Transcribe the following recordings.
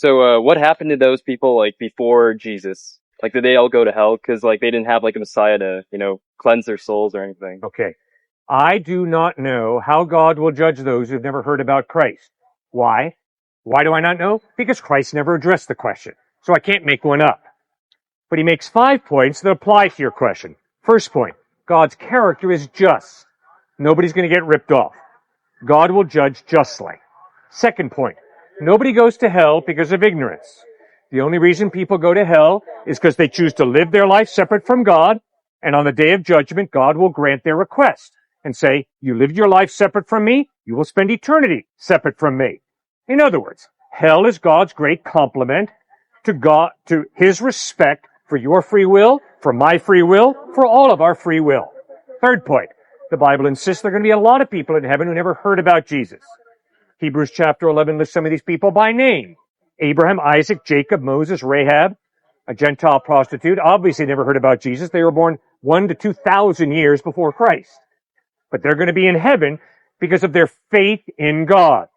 So, what happened to those people, like, before Jesus? Like, did they all go to hell? Cause, like, they didn't have, like, a Messiah to, cleanse their souls or anything. Okay. I do not know how God will judge those who've never heard about Christ. Why? Why do I not know? Because Christ never addressed the question. So I can't make one up. But he makes 5 points that apply to your question. First point, God's character is just. Nobody's going to get ripped off. God will judge justly. Second point, nobody goes to hell because of ignorance. The only reason people go to hell is because they choose to live their life separate from God, and on the day of judgment, God will grant their request and say, you lived your life separate from me, you will spend eternity separate from me. In other words, hell is God's great compliment to his respect for your free will, for my free will, for all of our free will. Third point, the Bible insists there are going to be a lot of people in heaven who never heard about Jesus. Hebrews chapter 11 lists some of these people by name. Abraham, Isaac, Jacob, Moses, Rahab, a Gentile prostitute, obviously never heard about Jesus. They were born 1,000 to 2,000 years before Christ. But they're going to be in heaven because of their faith in God,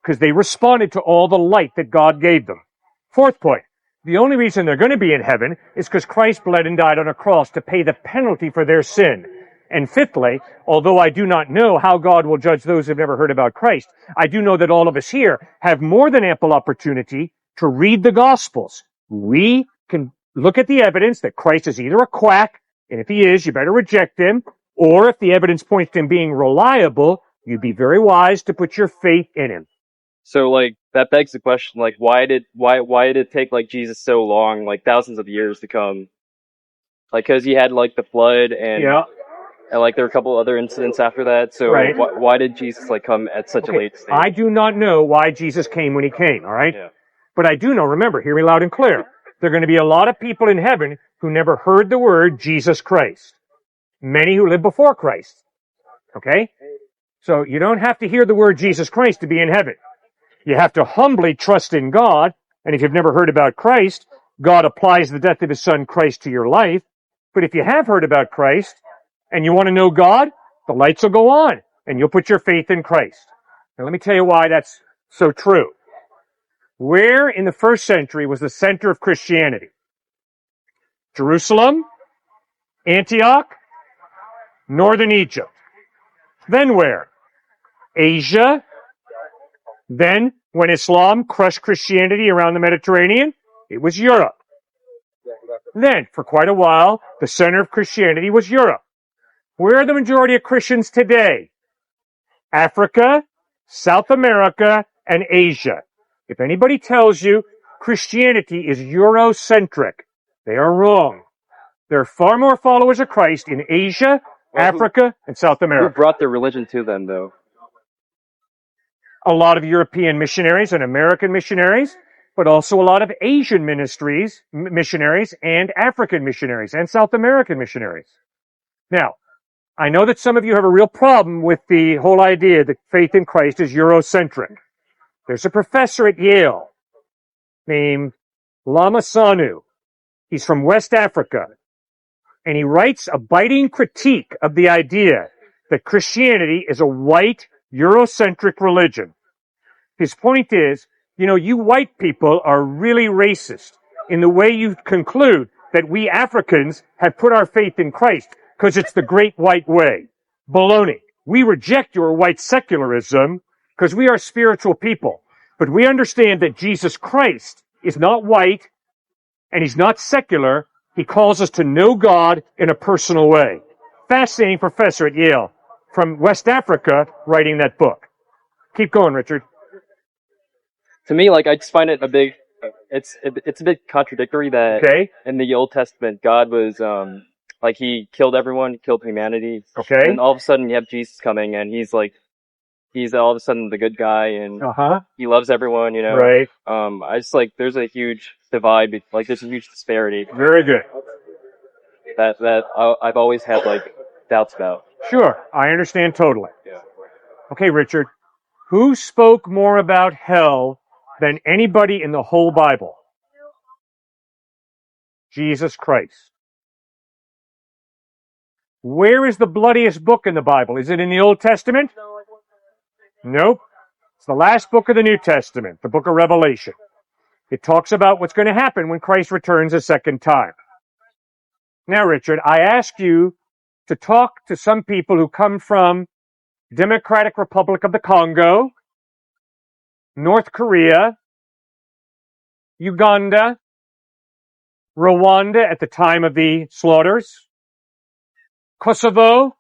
because they responded to all the light that God gave them. Fourth point, the only reason they're going to be in heaven is because Christ bled and died on a cross to pay the penalty for their sin. And fifthly, although I do not know how God will judge those who have never heard about Christ, I do know that all of us here have more than ample opportunity to read the Gospels. We can look at the evidence that Christ is either a quack, and if he is, you better reject him, or if the evidence points to him being reliable, you'd be very wise to put your faith in him. So, like, that begs the question, like, why did it take, like, Jesus so long, like, thousands of years to come? Like, cause he had, like, the flood and... Yeah. And, like, there were a couple other incidents after that, so right. why did Jesus, like, come at such a late stage? I do not know why Jesus came when he came, all right? Yeah. But I do know, remember, hear me loud and clear, there are going to be a lot of people in heaven who never heard the word Jesus Christ. Many who lived before Christ, okay? So you don't have to hear the word Jesus Christ to be in heaven. You have to humbly trust in God, and if you've never heard about Christ, God applies the death of his son Christ to your life. But if you have heard about Christ, and you want to know God, the lights will go on, and you'll put your faith in Christ. Now let me tell you why that's so true. Where in the first century was the center of Christianity? Jerusalem? Antioch? Northern Egypt. Then where? Asia? Then, when Islam crushed Christianity around the Mediterranean, it was Europe. Then, for quite a while, the center of Christianity was Europe. Where are the majority of Christians today? Africa, South America, and Asia. If anybody tells you Christianity is Eurocentric, they are wrong. There are far more followers of Christ in Asia, Africa, and South America. Who brought their religion to them, though? A lot of European missionaries and American missionaries, but also a lot of Asian missionaries, and African missionaries, and South American missionaries. Now, I know that some of you have a real problem with the whole idea that faith in Christ is Eurocentric. There's a professor at Yale named Lama Sanu. He's from West Africa. And he writes a biting critique of the idea that Christianity is a white, Eurocentric religion. His point is, you white people are really racist in the way you conclude that we Africans have put our faith in Christ because it's the great white way. Baloney. We reject your white secularism because we are spiritual people. But we understand that Jesus Christ is not white and he's not secular. He calls us to know God in a personal way. Fascinating professor at Yale from West Africa writing that book. Keep going, Richard. To me, like, I just find it it's a bit contradictory that in the Old Testament, God was, like, he killed everyone, killed humanity. Okay. And all of a sudden you have Jesus coming and he's all of a sudden the good guy and he loves everyone, Right. I just, like, there's a huge divide, like, there's a huge disparity. Very good. That I've always had, like, doubts about. Sure. I understand totally. Yeah. Okay, Richard. Who spoke more about hell than anybody in the whole Bible? Jesus Christ. Where is the bloodiest book in the Bible? Is it in the Old Testament? Nope. It's the last book of the New Testament, the book of Revelation. It talks about what's going to happen when Christ returns a second time. Now, Richard, I ask you to talk to some people who come from Democratic Republic of the Congo, North Korea, Uganda, Rwanda at the time of the slaughters, Kosovo,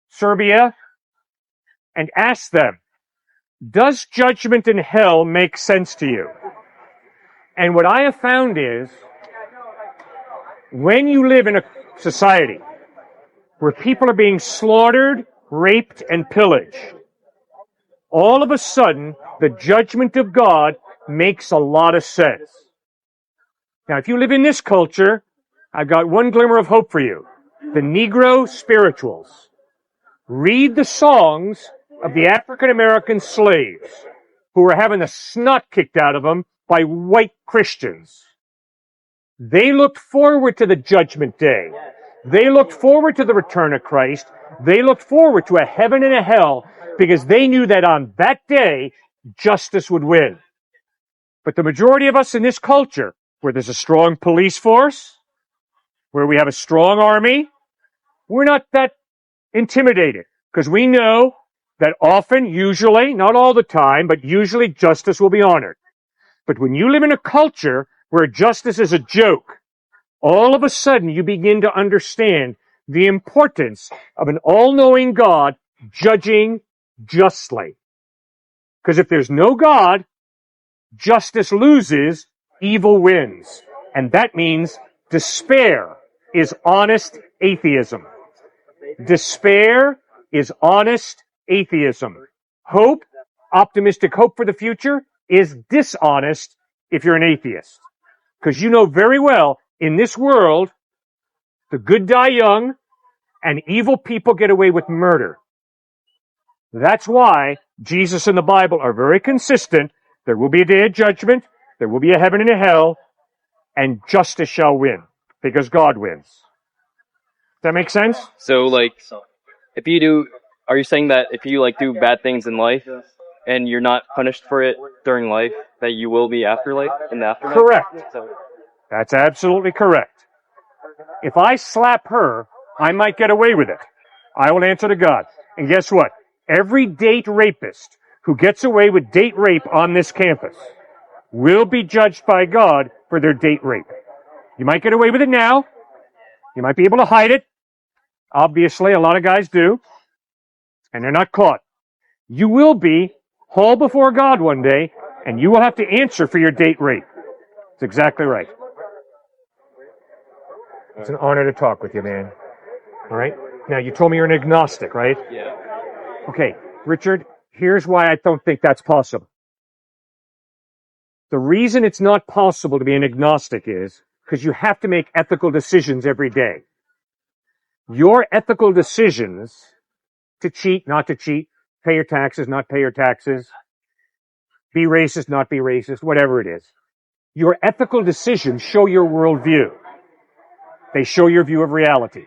Serbia, and ask them, does judgment in hell make sense to you? And what I have found is, when you live in a society where people are being slaughtered, raped, and pillaged, all of a sudden, the judgment of God makes a lot of sense. Now, if you live in this culture, I've got one glimmer of hope for you. The Negro spirituals. Read the songs of the African American slaves who were having the snot kicked out of them by white Christians. They looked forward to the judgment day. They looked forward to the return of Christ. They looked forward to a heaven and a hell because they knew that on that day, justice would win. But the majority of us in this culture, where there's a strong police force, where we have a strong army, we're not that intimidated because we know that often, usually, not all the time, but usually justice will be honored. But when you live in a culture where justice is a joke, all of a sudden you begin to understand the importance of an all-knowing God judging justly. Because if there's no God, justice loses, evil wins. And that means despair is honest atheism. Despair is honest atheism. Hope, optimistic hope for the future, is dishonest if you're an atheist. Because you know very well, in this world, the good die young, and evil people get away with murder. That's why Jesus and the Bible are very consistent. There will be a day of judgment, there will be a heaven and a hell, and justice shall win, because God wins. Does that make sense? So, like, are you saying that if you, like, do bad things in life, and you're not punished for it during life, that you will be in the afterlife? Correct. That's absolutely correct. If I slap her, I might get away with it. I will answer to God. And guess what? Every date rapist who gets away with date rape on this campus will be judged by God for their date rape. You might get away with it now. You might be able to hide it. Obviously, a lot of guys do. And they're not caught. You will be hauled before God one day, and you will have to answer for your date rape. That's exactly right. It's an honor to talk with you, man. All right? Now, you told me you're an agnostic, right? Yeah. Okay, Richard, here's why I don't think that's possible. The reason it's not possible to be an agnostic is because you have to make ethical decisions every day. Your ethical decisions to cheat, not to cheat, pay your taxes, not pay your taxes, be racist, not be racist, whatever it is. Your ethical decisions show your worldview. They show your view of reality.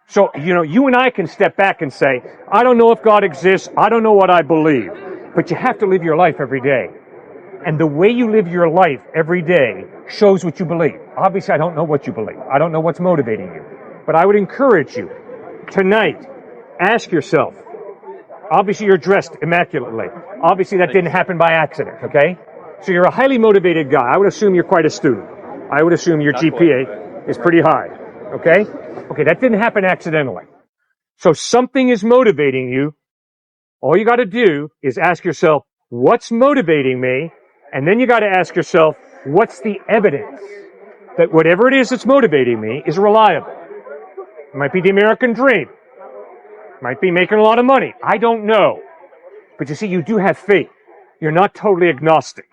So, you and I can step back and say, I don't know if God exists, I don't know what I believe, but you have to live your life every day. And the way you live your life every day shows what you believe. Obviously, I don't know what you believe. I don't know what's motivating you. But I would encourage you, tonight, ask yourself, obviously you're dressed immaculately. Obviously that didn't happen by accident, okay? So you're a highly motivated guy. I would assume you're quite a student. I would assume your GPA is pretty high, okay? Okay, that didn't happen accidentally. So something is motivating you. All you got to do is ask yourself, what's motivating me? And then you got to ask yourself, what's the evidence that whatever it is that's motivating me is reliable? It might be the American dream. It might be making a lot of money. I don't know. But you see, you do have faith. You're not totally agnostic.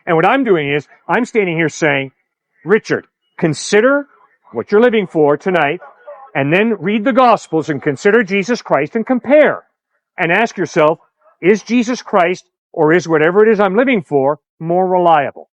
And what I'm doing is, I'm standing here saying, Richard, consider what you're living for tonight, and then read the Gospels and consider Jesus Christ and compare. And ask yourself, is Jesus Christ, or is whatever it is I'm living for, more reliable?